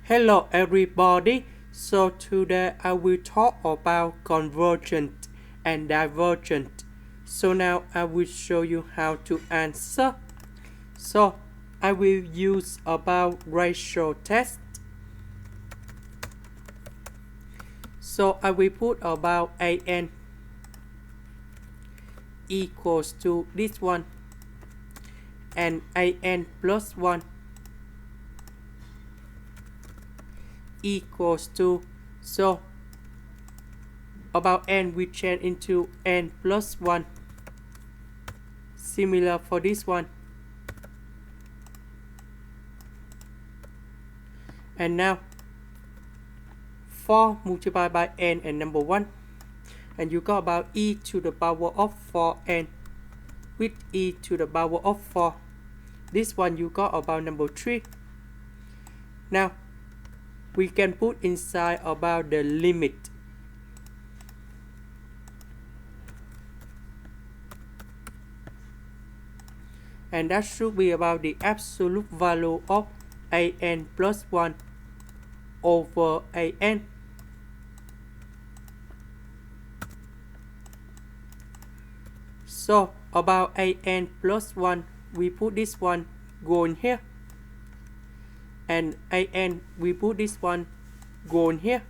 Hello everybody, so today I will talk about convergent and divergent. So now I will show you how to answer. So I will use about ratio test. So I will put about an equals to this one and an plus 1 equals to, so about n we change into n plus 1, similar for this one. And now 4 multiplied by n and number 1, and you got about e to the power of 4n with e to the power of 4. This one you got about number 3. Now we can put inside about the limit. And that should be about the absolute value of an plus 1 over an. So about an plus 1, we put this one go in here. And an we put this one go in here.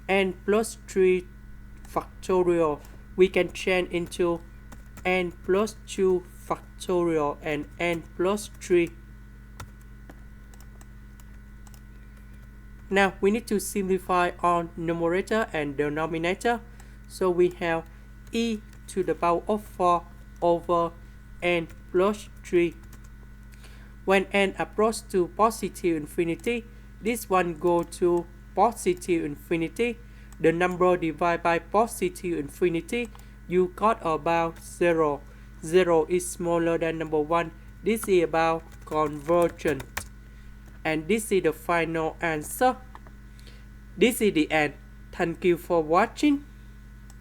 N plus 3 factorial we can change into n plus 2 factorial and n plus 3. Now we need to simplify on numerator and denominator. So we have e to the power of 4 over n plus 3. When n approaches to positive infinity, this one go to positive infinity. The number divided by positive infinity, you got about 0. 0 is smaller than number 1. This is about convergent. And this is the final answer. This is the end. Thank you for watching.